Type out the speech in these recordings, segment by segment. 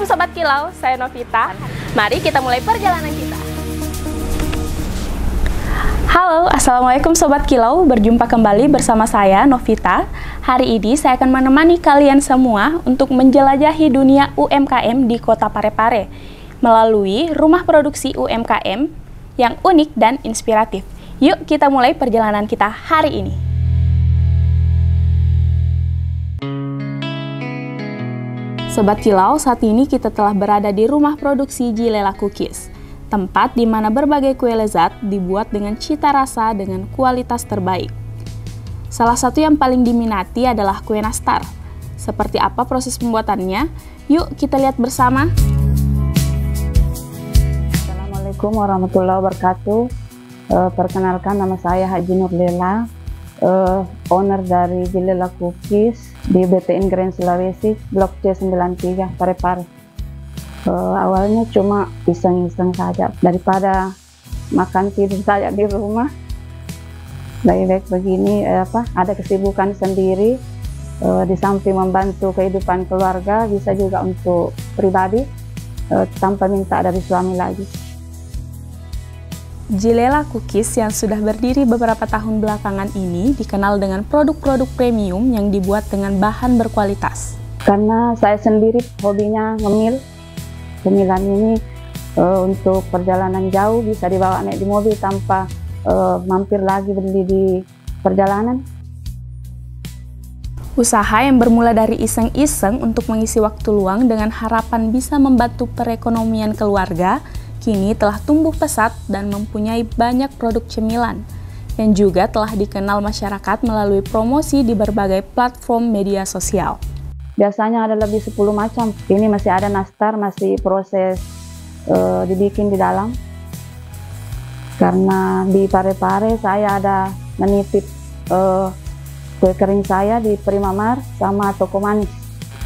Assalamualaikum Sobat Kilau, saya Novita. Mari kita mulai perjalanan kita. Halo, Assalamualaikum Sobat Kilau, berjumpa kembali bersama saya Novita. Hari ini saya akan menemani kalian semua untuk menjelajahi dunia UMKM di Kota Parepare melalui rumah produksi UMKM yang unik dan inspiratif. Yuk kita mulai perjalanan kita hari ini. Sobat Kilau, saat ini kita telah berada di rumah produksi Jilela Cookies, tempat di mana berbagai kue lezat dibuat dengan cita rasa dengan kualitas terbaik. Salah satu yang paling diminati adalah kue nastar. Seperti apa proses pembuatannya? Yuk kita lihat bersama. Assalamualaikum warahmatullahi wabarakatuh. Perkenalkan, nama saya Haji Nurlela, owner dari Jilela Cookies di BTN Grand Sulawesi, Blok C93, Parepare. Awalnya cuma iseng-iseng saja, daripada makan tidur saja di rumah. Baik-baik begini, ada kesibukan sendiri, di samping membantu kehidupan keluarga, bisa juga untuk pribadi, tanpa minta dari suami lagi. Jilela Cookies yang sudah berdiri beberapa tahun belakangan ini dikenal dengan produk-produk premium yang dibuat dengan bahan berkualitas. Karena saya sendiri hobinya ngemil, cemilan ini untuk perjalanan jauh bisa dibawa naik di mobil tanpa mampir lagi beli di perjalanan. Usaha yang bermula dari iseng-iseng untuk mengisi waktu luang dengan harapan bisa membantu perekonomian keluarga, kini telah tumbuh pesat dan mempunyai banyak produk cemilan yang juga telah dikenal masyarakat melalui promosi di berbagai platform media sosial. Biasanya ada lebih 10 macam. Ini masih ada nastar, masih proses dibikin di dalam. Karena di Parepare saya ada menitip kue kering saya di Primamar sama Toko Manis.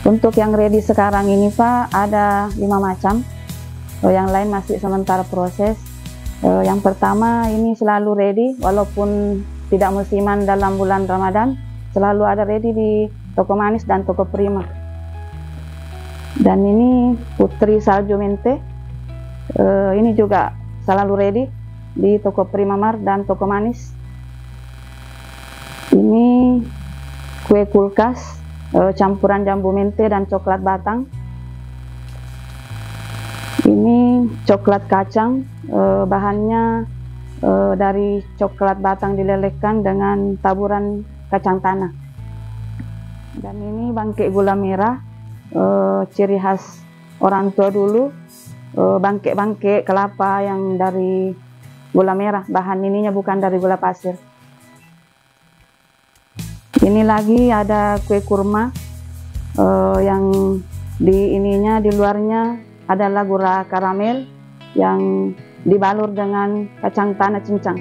Untuk yang ready sekarang ini Pak, ada 5 macam. Yang lain masih sementara proses. Yang pertama ini selalu ready, walaupun tidak musiman dalam bulan Ramadan, selalu ada ready di Toko Manis dan Toko Prima. Dan ini Putri Salju Mente, ini juga selalu ready di Toko Primamar dan Toko Manis. Ini kue kulkas, campuran jambu mente dan coklat batang. Ini coklat kacang, bahannya dari coklat batang dilelehkan dengan taburan kacang tanah. Dan ini bangkek gula merah, ciri khas orang tua dulu, bangkek-bangkek kelapa yang dari gula merah, bahan ininya bukan dari gula pasir. Ini lagi ada kue kurma, yang di luarnya adalah gula karamel yang dibalur dengan kacang tanah cincang.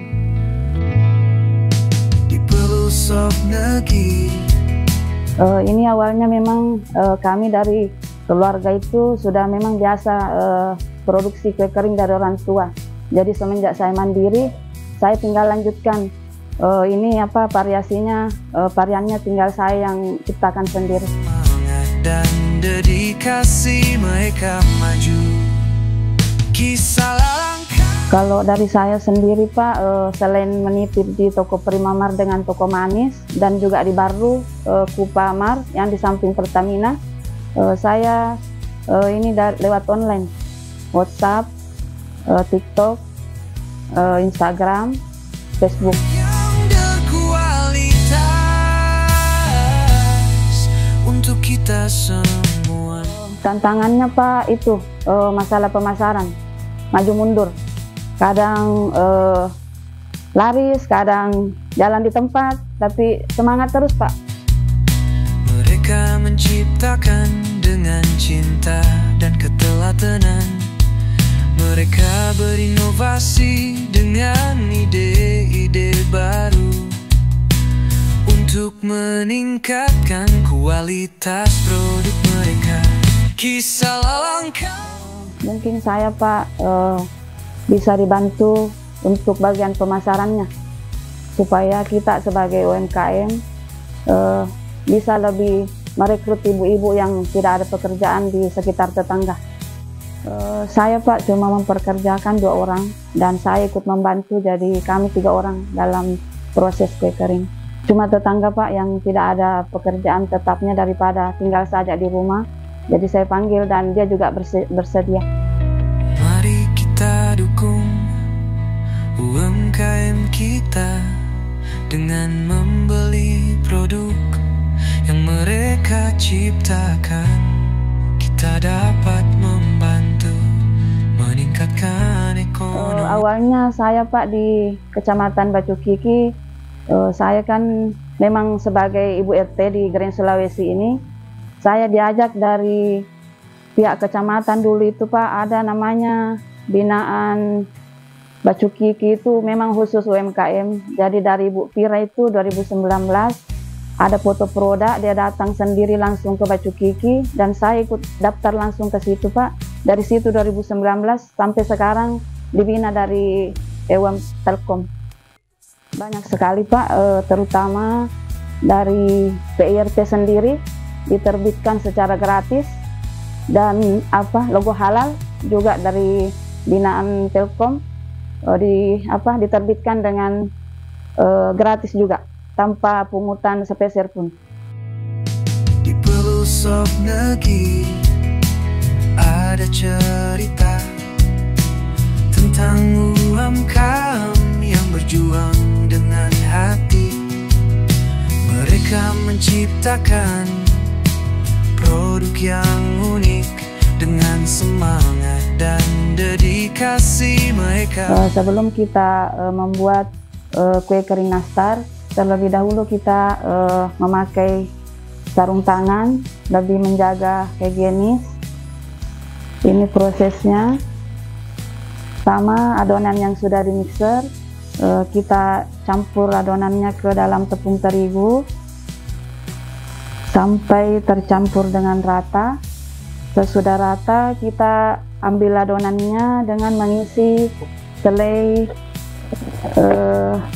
Di pelosok negeri. Ini awalnya memang kami dari keluarga itu sudah memang biasa produksi kue kering dari orang tua. Jadi semenjak saya mandiri, saya tinggal lanjutkan. Ini variasinya, variannya tinggal saya yang ciptakan sendiri. Dan dedikasi mereka maju. Kisah langkah. Kalau dari saya sendiri Pak, selain menitip di Toko Primamar dengan Toko Manis dan juga di Baru Kupamar yang di samping Pertamina, saya ini lewat online, WhatsApp, TikTok, Instagram, Facebook. Untuk kita semua. Tantangannya Pak itu masalah pemasaran, maju mundur. Kadang laris, kadang jalan di tempat, tapi semangat terus Pak. Mereka menciptakan dengan cinta dan ketelatenan. Mereka berinovasi dengan ide-ide baru untuk meningkatkan kualitas produk mereka. Kisah langkah. Mungkin saya Pak bisa dibantu untuk bagian pemasarannya, supaya kita sebagai UMKM bisa lebih merekrut ibu-ibu yang tidak ada pekerjaan di sekitar tetangga. Saya Pak cuma memperkerjakan 2 orang dan saya ikut membantu, jadi kami 3 orang dalam proses kue kering. Cuma tetangga Pak yang tidak ada pekerjaan tetapnya daripada tinggal saja di rumah, jadi saya panggil dan dia juga bersedia. Mari kita dukung UMKM kita dengan membeli produk yang mereka ciptakan. Kita dapat membantu meningkatkan ekonomi. Awalnya saya Pak di Kecamatan Bacukiki, saya kan memang sebagai Ibu RT di Grand Sulawesi ini, saya diajak dari pihak kecamatan dulu itu Pak, ada namanya binaan Bacukiki itu memang khusus UMKM. Jadi dari Ibu Pira itu 2019 ada foto produk, dia datang sendiri langsung ke Bacukiki dan saya ikut daftar langsung ke situ Pak. Dari situ 2019 sampai sekarang dibina dari Dewan Telkom. Banyak sekali Pak, terutama dari PIRT sendiri diterbitkan secara gratis, dan logo halal juga dari binaan Telkom diterbitkan dengan gratis juga, tanpa pungutan sepeser pun. Di pelosok negeri ada cerita tentang UMKM yang berjuang dengan hati. Mereka menciptakan produk yang unik dengan semangat dan dedikasi mereka. Sebelum kita membuat kue kering nastar, terlebih dahulu kita memakai sarung tangan, lebih menjaga higienis. Ini prosesnya. Sama adonan yang sudah dimixer, kita campur adonannya ke dalam tepung terigu sampai tercampur dengan rata. Sesudah rata, kita ambil adonannya dengan mengisi selai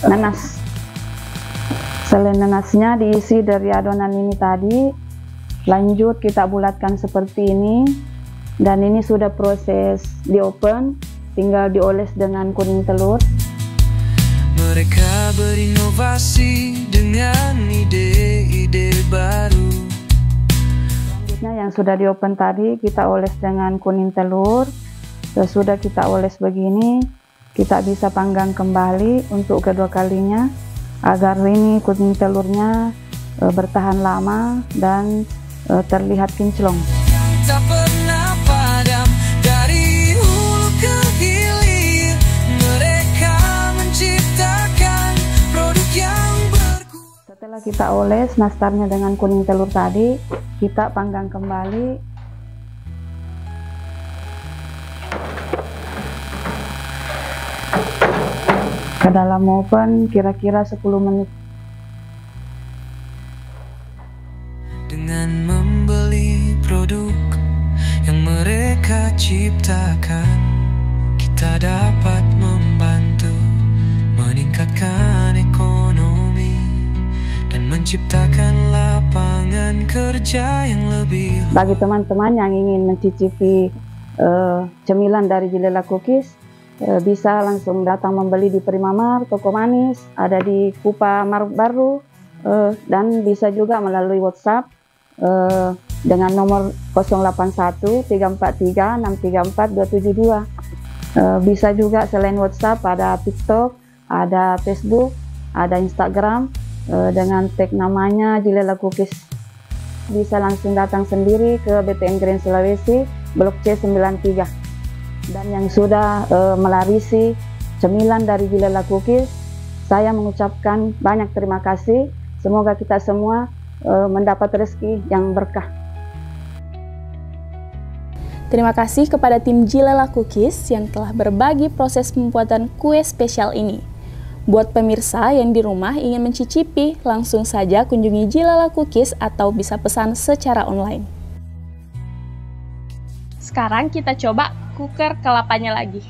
nanas. Selai nanasnya diisi dari adonan ini tadi, lanjut kita bulatkan seperti ini, dan ini sudah proses di oven, tinggal dioles dengan kuning telur. Mereka berinovasi dengan ide-ide baru. Selanjutnya yang sudah di oven tadi kita oles dengan kuning telur. Sesudah kita oles begini, kita bisa panggang kembali untuk kedua kalinya, agar ini kuning telurnya bertahan lama dan terlihat kinclong. Tak pernah padam dari hulu ke hilir, mereka menciptakan produk yang berkualitas. Setelah kita oles nastarnya dengan kuning telur tadi, kita panggang kembali. Ke dalam oven kira-kira 10 menit. Dengan membeli produk yang mereka ciptakan, kita dapat membantu meningkatkan ekonomi dan menciptakan lapangan kerja yang lebih. Bagi teman-teman yang ingin mencicipi cemilan dari Jilela Cookies, bisa langsung datang membeli di Primamar, Toko Manis, ada di Kupa Maruk Baru, dan bisa juga melalui WhatsApp dengan nomor 081 343 634 272. Bisa juga selain WhatsApp ada TikTok, ada Facebook, ada Instagram dengan tag namanya Jilela Cookies. Bisa langsung datang sendiri ke BTN Grand Sulawesi, Blok C93. Dan yang sudah melarisi cemilan dari Jilela Cookies, saya mengucapkan banyak terima kasih. Semoga kita semua mendapat rezeki yang berkah. Terima kasih kepada tim Jilela Cookies yang telah berbagi proses pembuatan kue spesial ini. Buat pemirsa yang di rumah ingin mencicipi, langsung saja kunjungi Jilela Cookies atau bisa pesan secara online. Sekarang kita coba kuker kelapanya lagi.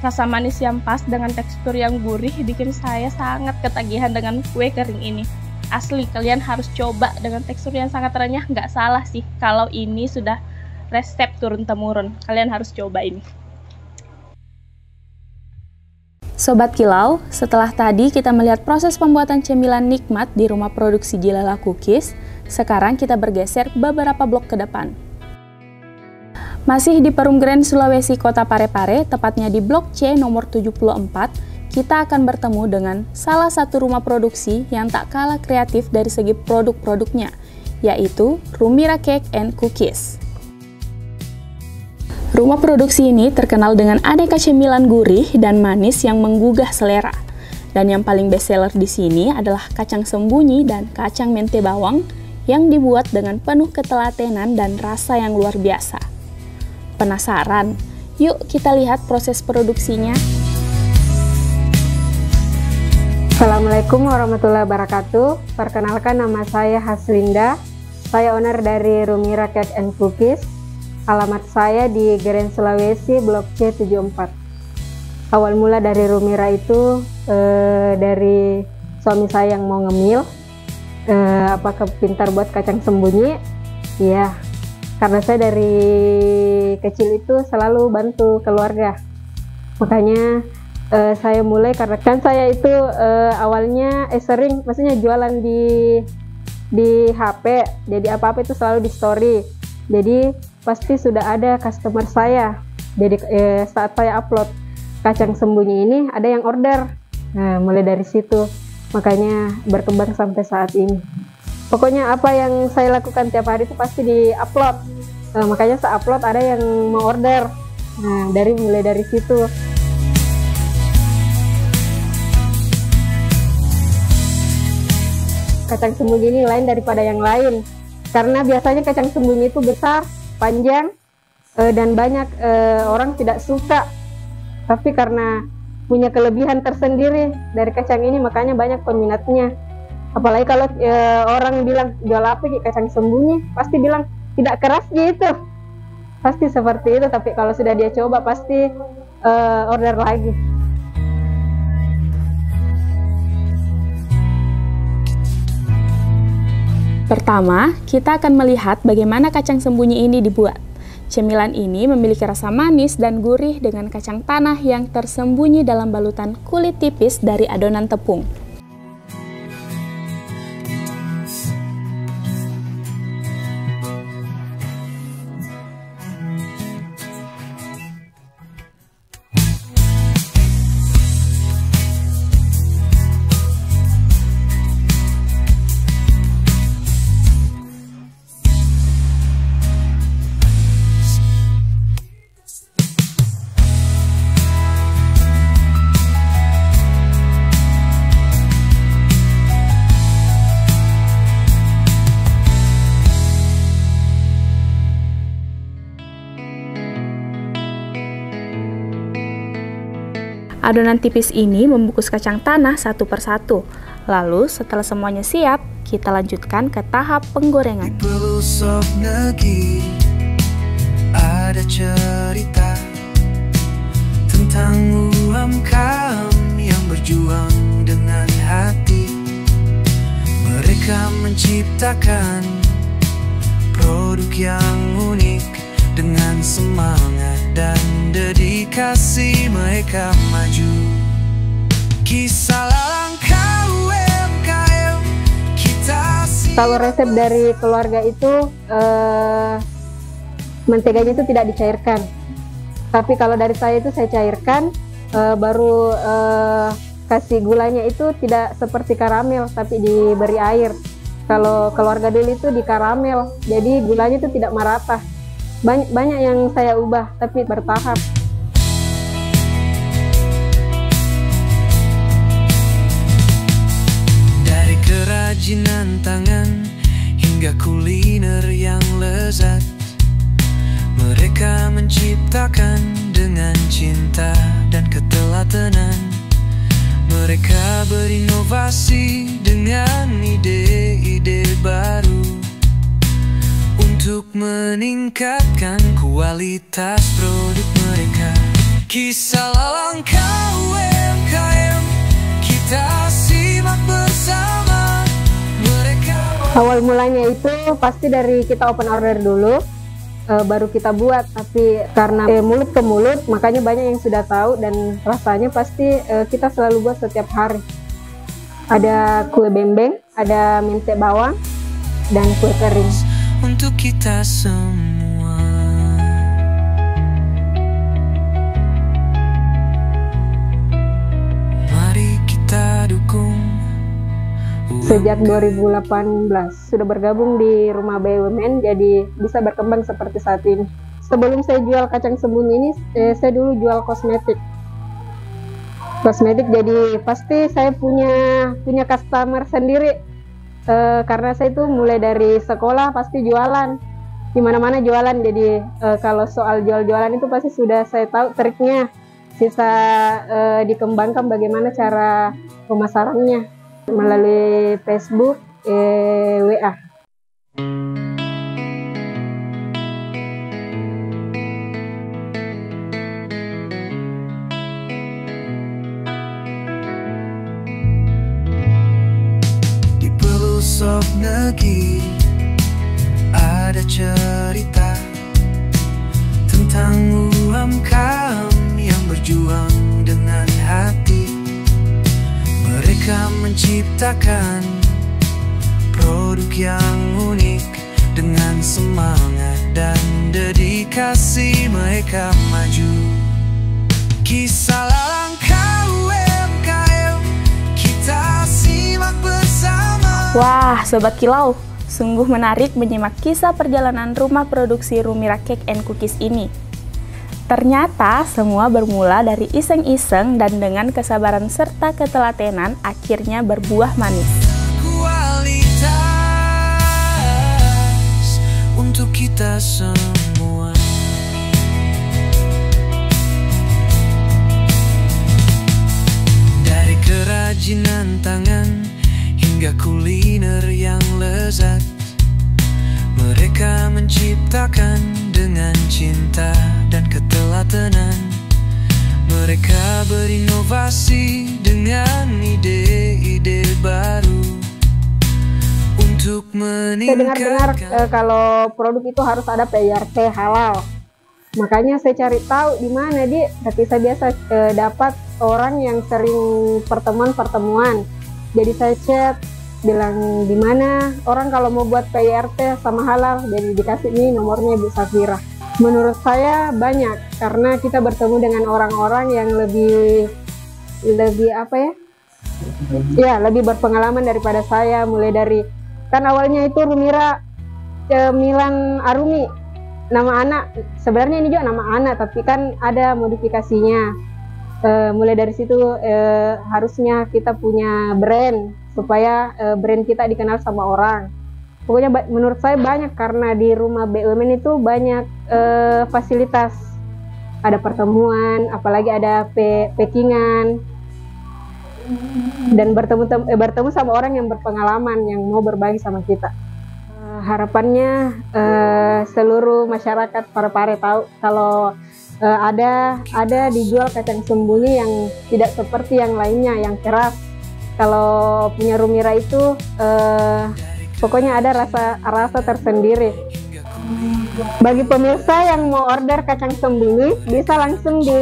Rasa manis yang pas dengan tekstur yang gurih bikin saya sangat ketagihan dengan kue kering ini. Asli, kalian harus coba dengan tekstur yang sangat renyah. Nggak salah sih kalau ini sudah resep turun-temurun. Kalian harus coba ini. Sobat Kilau, setelah tadi kita melihat proses pembuatan cemilan nikmat di rumah produksi Jilala Cookies, sekarang kita bergeser beberapa blok ke depan. Masih di Perum Grand Sulawesi Kota Parepare, tepatnya di Blok C nomor 74, kita akan bertemu dengan salah satu rumah produksi yang tak kalah kreatif dari segi produk-produknya, yaitu Rumira Cake and Cookies. Rumah produksi ini terkenal dengan aneka cemilan gurih dan manis yang menggugah selera. Dan yang paling bestseller di sini adalah kacang sembunyi dan kacang mente bawang yang dibuat dengan penuh ketelatenan dan rasa yang luar biasa. Penasaran? Yuk kita lihat proses produksinya. Assalamualaikum warahmatullahi wabarakatuh. Perkenalkan, nama saya Haslinda. Saya owner dari Rumira Cake and Cookies. Alamat saya di Grand Sulawesi, Blok C 74. Awal mula dari Rumira itu dari suami saya yang mau ngemil. Apakah pintar buat kacang sembunyi? Iya. Karena saya dari kecil itu selalu bantu keluarga, makanya saya mulai, karena kan saya itu awalnya sering, maksudnya jualan di HP, jadi apa-apa itu selalu di story, jadi pasti sudah ada customer saya. Jadi saat saya upload kacang sembunyi ini, ada yang order. Nah, mulai dari situ, makanya berkembang sampai saat ini. Pokoknya apa yang saya lakukan tiap hari itu pasti di-upload. Makanya saya upload, ada yang mau order. Nah, mulai dari situ. Kacang sembunyi ini lain daripada yang lain. Karena biasanya kacang sembunyi itu besar, panjang, dan banyak orang tidak suka. Tapi karena punya kelebihan tersendiri dari kacang ini, makanya banyak peminatnya. Apalagi kalau orang bilang jual apa kacang sembunyi, pasti bilang tidak keras gitu, pasti seperti itu. Tapi kalau sudah dia coba pasti order lagi. Pertama, kita akan melihat bagaimana kacang sembunyi ini dibuat. Cemilan ini memiliki rasa manis dan gurih dengan kacang tanah yang tersembunyi dalam balutan kulit tipis dari adonan tepung. Adonan tipis ini membungkus kacang tanah satu persatu. Lalu setelah semuanya siap, kita lanjutkan ke tahap penggorengan. Di pelosok negeri ada cerita tentang UMKM yang berjuang dengan hati. Mereka menciptakan produk yang unik dengan semangat dan dedikasi mereka maju. Kisah langkah UMKM kita. Kalau resep dari keluarga itu menteganya itu tidak dicairkan. Tapi kalau dari saya itu saya cairkan, baru kasih gulanya itu tidak seperti karamel tapi diberi air. Kalau keluarga dulu itu di karamel, jadi gulanya itu tidak merata. Banyak yang saya ubah, tapi bertahap. Dari kerajinan tangan hingga kuliner yang lezat, mereka menciptakan dengan cinta dan ketelatenan. Mereka berinovasi dengan ide-ide baru untuk meningkatkan kualitas produk mereka. Kisah langkah UMKM kita simak bersama mereka. Awal mulanya itu pasti dari kita open order dulu, baru kita buat. Tapi karena mulut ke mulut, makanya banyak yang sudah tahu dan rasanya pasti kita selalu buat setiap hari. Ada kue bembeng, ada mente bawang, dan kue kering. Untuk kita semua. Mari kita dukung. Sejak 2018 sudah bergabung di Rumah BUMN, jadi bisa berkembang seperti saat ini. Sebelum saya jual kacang sembunyi ini, saya dulu jual kosmetik, jadi pasti saya punya customer sendiri, karena saya itu mulai dari sekolah pasti jualan, di mana-mana jualan. Jadi kalau soal jualan itu pasti sudah saya tahu triknya, sisa dikembangkan bagaimana cara pemasarannya melalui Facebook, WA. Di pelosok negeri ada cerita tentang UMKM yang berjuang dengan hati. Mereka menciptakan produk yang unik dengan semangat dan dedikasi mereka maju. Kisah langkah UMKM kita simak bersama. Wah, Sobat Kilau, sungguh menarik menyimak kisah perjalanan rumah produksi Rumira Cake and Cookies ini. Ternyata semua bermula dari iseng-iseng dan dengan kesabaran serta ketelatenan akhirnya berbuah manis. Kualitas untuk kita semua. Dari kerajinan tangan hingga kuliner yang lezat, mereka menciptakan dengan cinta dan ketelatenan. Mereka berinovasi dengan ide-ide baru untuk meningkatkan. Saya dengar kalau produk itu harus ada PIRT halal. Makanya saya cari tahu di mana tapi saya biasa dapat orang yang sering pertemuan. Jadi saya chat, bilang di mana orang kalau mau buat PIRT sama halal, jadi dikasih ini nomornya Bu Safira. Menurut saya banyak, karena kita bertemu dengan orang-orang yang lebih lebih berpengalaman daripada saya. Mulai dari, kan awalnya itu Rumira Milan Arumi, nama anak, sebenarnya ini juga nama anak, tapi kan ada modifikasinya. Mulai dari situ harusnya kita punya brand, supaya brand kita dikenal sama orang. Pokoknya menurut saya banyak, karena di Rumah BUMN itu banyak fasilitas. Ada pertemuan, apalagi ada packingan, dan bertemu sama orang yang berpengalaman, yang mau berbagi sama kita. Harapannya seluruh masyarakat Parepare tahu kalau ada dijual kacang sembunyi yang tidak seperti yang lainnya, yang keras. Kalau punya Rumira itu pokoknya ada rasa tersendiri. Bagi pemirsa yang mau order kacang sembunyi, bisa langsung di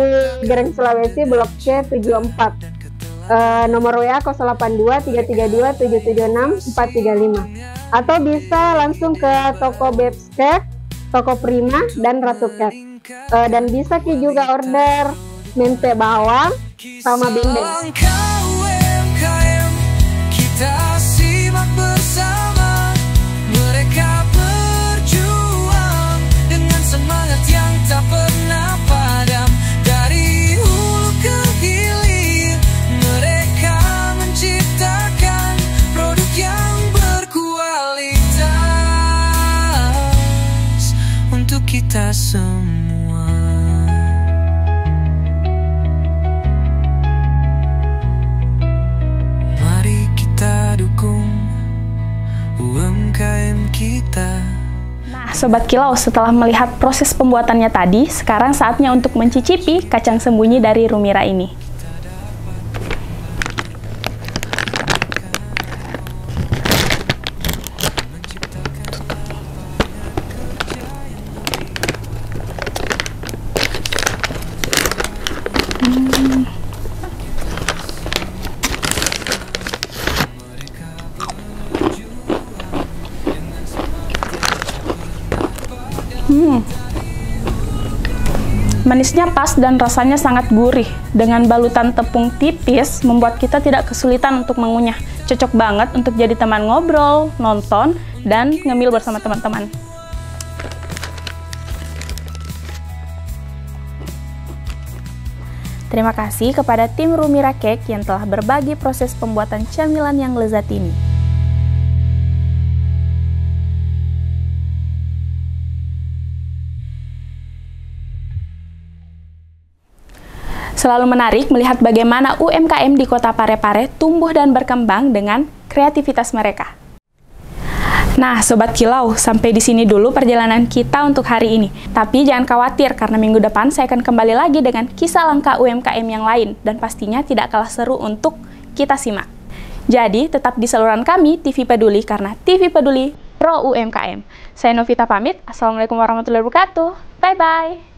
Gereng Sulawesi Blok C 74. Nomor WA 082 332 776 435. Atau bisa langsung ke toko Babes Cake, toko Prima, dan Ratu Cake. Dan bisa juga order mente bawang sama bembeng. Kita simak bersama mereka berjuang dengan semangat yang tak pernah padam. Dari hulu ke hilir mereka menciptakan produk yang berkualitas untuk kita semua. Mari kita dukung. Sobat Kilau, setelah melihat proses pembuatannya tadi, sekarang saatnya untuk mencicipi kacang sembunyi dari Rumira ini. Manisnya pas dan rasanya sangat gurih. Dengan balutan tepung tipis, membuat kita tidak kesulitan untuk mengunyah. Cocok banget untuk jadi teman ngobrol, nonton, dan ngemil bersama teman-teman. Terima kasih kepada tim Rumira Cake yang telah berbagi proses pembuatan camilan yang lezat ini. Selalu menarik melihat bagaimana UMKM di Kota Parepare tumbuh dan berkembang dengan kreativitas mereka. Nah, Sobat Kilau, sampai di sini dulu perjalanan kita untuk hari ini. Tapi jangan khawatir, karena minggu depan saya akan kembali lagi dengan kisah langka UMKM yang lain, dan pastinya tidak kalah seru untuk kita simak. Jadi, tetap di saluran kami, TV Peduli, karena TV Peduli Pro UMKM. Saya Novita pamit, Assalamualaikum warahmatullahi wabarakatuh. Bye-bye.